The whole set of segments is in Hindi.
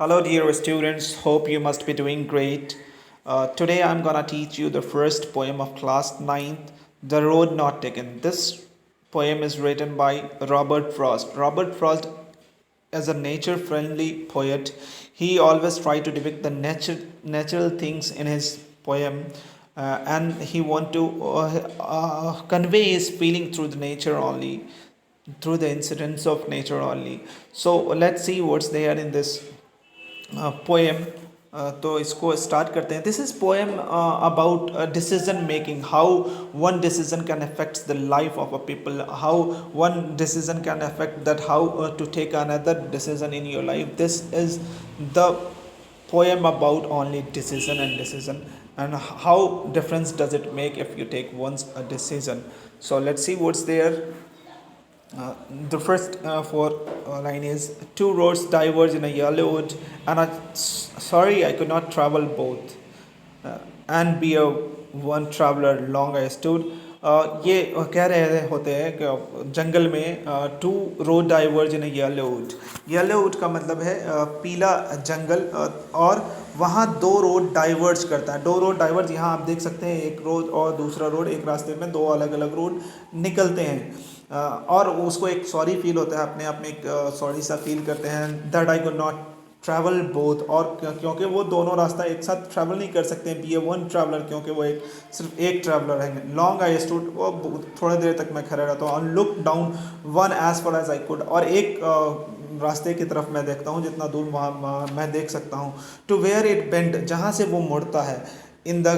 Hello, dear students. Hope you must be doing great. Today, I'm gonna teach you the first poem of class ninth, "The Road Not Taken." This poem is written by Robert Frost. Robert Frost is a nature-friendly poet. He always tried to depict the natural things in his poem, and he want to convey his feeling through the nature only, through the incidents of nature only. So let's see what's there in this poem तो इसको स्टार्ट करते हैं. This is poem about decision making, how one decision can affect the life of a people, how one decision can affect that, how to take another decision in your life. This is the poem about only decision and decision, and how difference does it make if you take once a decision. So let's see what's there. The first four line is: two roads diverge in a yellow wood, and sorry I could not travel both, and be a one traveler long I stood. ये कह रहे होते हैं कि जंगल में two road diverge in yellow wood. Yellow wood का मतलब है पीला जंगल, और वहाँ दो रोड डाइवर्ज करता है. दो रोड डाइवर्ज, यहाँ आप देख सकते हैं, एक रोड और दूसरा रोड, एक रास्ते में दो अलग अलग रोड निकलते हैं. और उसको एक सॉरी फील होता है, अपने आप में एक सॉरी सा फील करते हैं, that I could not travel both. और क्योंकि वो दोनों रास्ता एक साथ ट्रैवल नहीं कर सकते हैं, बी ए वन ट्रैवलर, क्योंकि वो सिर्फ एक ट्रैवलर है. लॉन्ग आई स्टूड, वो थोड़ी देर तक मैं खड़ा रहता हूँ. और look down one as far as I could, और एक रास्ते की तरफ मैं देखता हूँ जितना दूर वहाँ मैं देख सकता हूँ. टू वेयर इट बेंड, जहाँ से वो मुड़ता है. इन द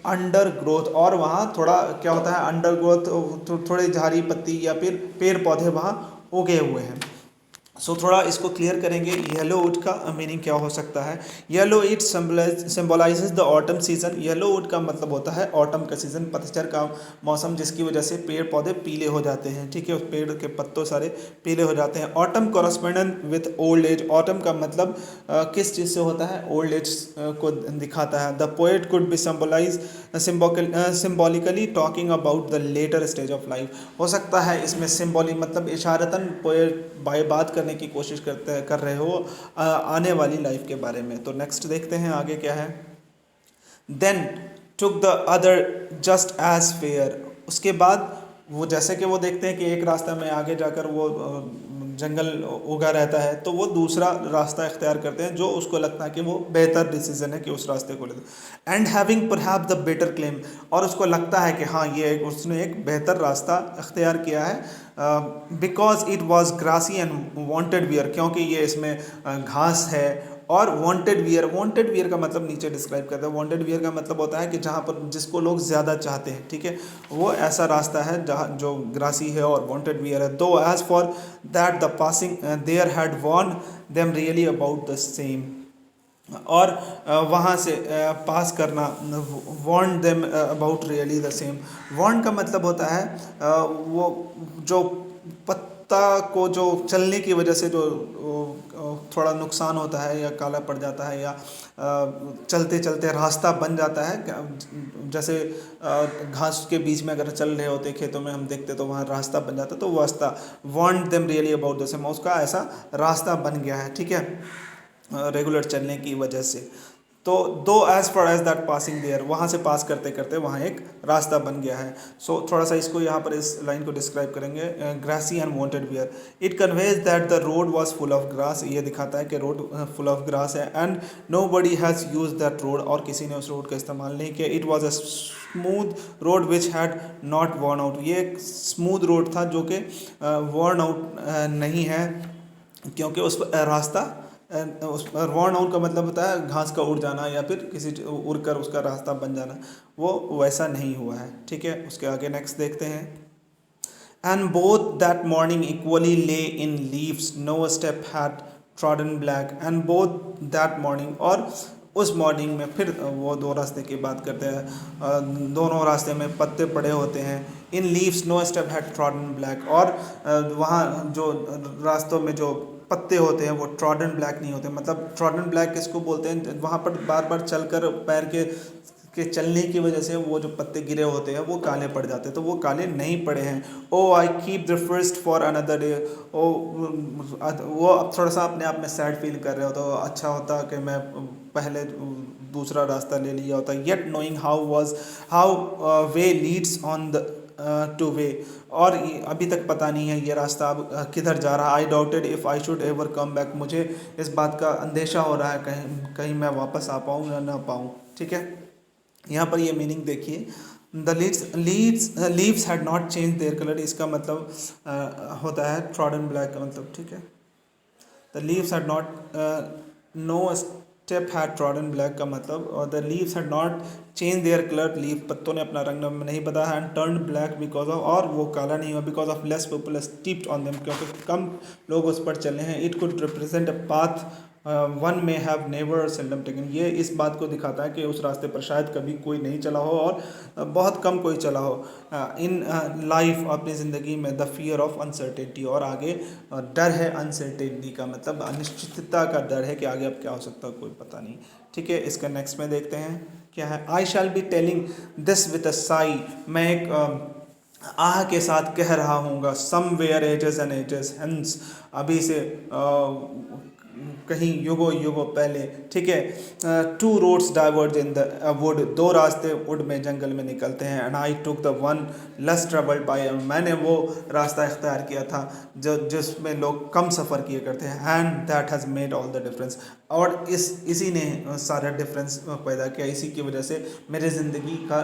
अंडर ग्रोथ, और वहाँ थोड़ा क्या होता है, अंडर ग्रोथ, थोड़ी झाड़ी पत्ती या फिर पेड़ पौधे वहाँ उगे हुए हैं. सो थोड़ा इसको क्लियर करेंगे. येलो वुड का मीनिंग क्या हो सकता है? Yellow it symbolises the autumn season. Yellow wood का मतलब होता है ऑटम का सीज़न, पतझड़ का मौसम, जिसकी वजह से पेड़ पौधे पीले हो जाते हैं. ठीक है, उस पेड़ के पत्तों सारे पीले हो जाते हैं. Autumn correspondent with old age. Autumn का मतलब किस चीज़ से होता है? ओल्ड एज को दिखाता है. The poet could be symbolically talking about the later stage of life. हो सकता है इसमें सिम्बॉलिक मतलब इशारतन पोएट बात करने की कोशिश कर रहे हो आने वाली लाइफ के बारे में. तो नेक्स्ट देखते हैं आगे क्या है. Then took the other just as fair. उसके बाद वो, जैसे कि वो देखते हैं कि एक रास्ता में आगे जाकर वो जंगल उगा रहता है, तो वो दूसरा रास्ता इख्तियार करते हैं जो उसको लगता है कि वो बेहतर डिसीजन है कि उस रास्ते को लेते. And having perhaps the better claim, और उसको लगता है कि हाँ ये उसने एक बेहतर रास्ता इख्तियार किया है. Because it was grassy and wanted wear, क्योंकि ये इसमें घास है और वांटेड वियर. वांटेड वियर का मतलब नीचे डिस्क्राइब करता है. वांटेड वियर का मतलब होता है कि जहाँ पर जिसको लोग ज़्यादा चाहते हैं. ठीक है, वो ऐसा रास्ता है जहाँ जो ग्रासी है और वांटेड वियर है. Though as for that the passing there had worn them really about the same. और वहाँ से पास करना, वॉन्ट them about really the same. वॉन्ट का मतलब होता है वो जो पत्ता को जो चलने की वजह से जो थोड़ा नुकसान होता है या काला पड़ जाता है, या चलते चलते रास्ता बन जाता है. जैसे घास के बीच में अगर चल रहे होते खेतों में हम देखते तो वहाँ रास्ता बन जाता, तो वो रास्ता want them really about the same, उसका ऐसा रास्ता बन गया है. ठीक है, रेगुलर चलने की वजह से. तो though as far as that passing there, वहाँ से पास करते करते वहाँ एक रास्ता बन गया है. सो थोड़ा सा इसको यहाँ पर इस लाइन को डिस्क्राइब करेंगे. Grassy and wanted wear. It conveys that the road was full of grass. ये दिखाता है कि रोड फुल ऑफ ग्रास है. And nobody has use that road, और किसी ने उस रोड का इस्तेमाल नहीं किया. It was a smooth road which had not worn out. ये एक स्मूथ रोड था जो कि वॉर्न आउट नहीं है, क्योंकि उस पर रास्ता उस वॉर्न आउट का मतलब होता है घास का उड़ जाना या फिर किसी उड़कर उसका रास्ता बन जाना, वो वैसा नहीं हुआ है. ठीक है, उसके आगे नेक्स्ट देखते हैं. And both that morning equally lay in leaves, no step had trodden black. And both that morning, और उस मॉर्निंग में फिर वो दो रास्ते की बात करते हैं. दोनों रास्ते में पत्ते पड़े होते हैं. In leaves no step had trodden black, और वहाँ जो रास्तों में जो पत्ते होते हैं वो ट्रॉडन ब्लैक नहीं होते. मतलब ट्रॉडन ब्लैक किसको बोलते हैं? वहाँ पर बार बार चलकर पैर के के चलने की वजह से वो जो पत्ते गिरे होते हैं वो काले पड़ जाते हैं, तो वो काले नहीं पड़े हैं। Oh I keep the first for another day, oh वो अब थोड़ा सा अपने आप में सैड फील कर रहे हो, तो अच्छा होता कि मैं पहले दूसरा रास्ता ले लिया होता। Yet knowing how way Leeds on the two way, और अभी तक पता नहीं है ये रास्ता अब किधर जा रहा। आई doubted if I should ever come back, मुझे इस बात का अंदेशा हो रहा है कहीं कहीं मैं वापस आ पाऊँ या ना पाऊँ। ठीक है, यहाँ पर ये मीनिंग देखिए, the leaves had not change their colour, इसका मतलब होता है ट्रॉडन ब्लैक का मतलब। ठीक है, the leaves had not, no step had trodden black का मतलब, और the leaves had not change their colour, leave पत्तों ने अपना रंग नहीं बदला है, and turn black because of, और वो काला नहीं हुआ, because of less people stepped on them, क्योंकि कम लोग उस पर चले हैं। It could represent a path one may have never or seldom taken, ये इस बात को दिखाता है कि उस रास्ते पर शायद कभी कोई नहीं चला हो और बहुत कम कोई चला हो। इन लाइफ, अपनी ज़िंदगी में, द फियर ऑफ अनसर्टेनिटी, और आगे डर है अनसर्टेनिटी का मतलब अनिश्चितता का डर है कि आगे अब क्या हो सकता है कोई पता नहीं। ठीक है, इसका नेक्स्ट में देखते हैं क्या है। I shall be telling this with a sigh, मैं एक आह के साथ कह रहा हूँगा। Somewhere ages and ages hence, अभी से कहीं युगों युगों पहले। ठीक है, two roads diverge in the wood, दो रास्ते वुड में जंगल में निकलते हैं। And I took the one less travelled by, मैंने वो रास्ता इख्तियार किया था जो जिसमें लोग कम सफ़र किए करते हैं। And that has made all the difference, और इसी ने सारा डिफरेंस पैदा किया, इसी की वजह से मेरे ज़िंदगी का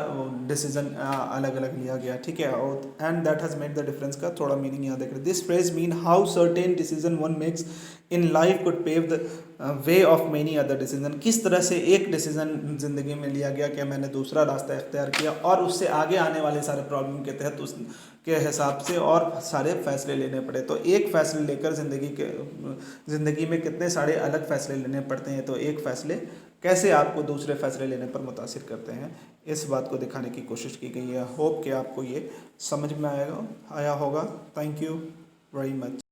डिसीज़न अलग अलग लिया गया। ठीक है, और and that has made the difference का थोड़ा मीनिंग यहाँ देख रहे। This phrase mean how certain decision one makes in life could pave the way of many other decision, किस तरह से एक डिसीजन ज़िंदगी में लिया गया कि मैंने दूसरा रास्ता इख्तियार किया और उससे आगे आने वाले सारे प्रॉब्लम के तहत उसके हिसाब से और सारे फैसले लेने पड़े। तो एक फैसले लेकर ज़िंदगी में कितने सारे अलग फैसले लेने पड़ते हैं, तो एक फैसले कैसे आपको दूसरे फैसले लेने पर मुतासिर करते हैं, इस बात को दिखाने की कोशिश की गई है। होप कि आपको ये समझ में आया होगा। Thank you very much.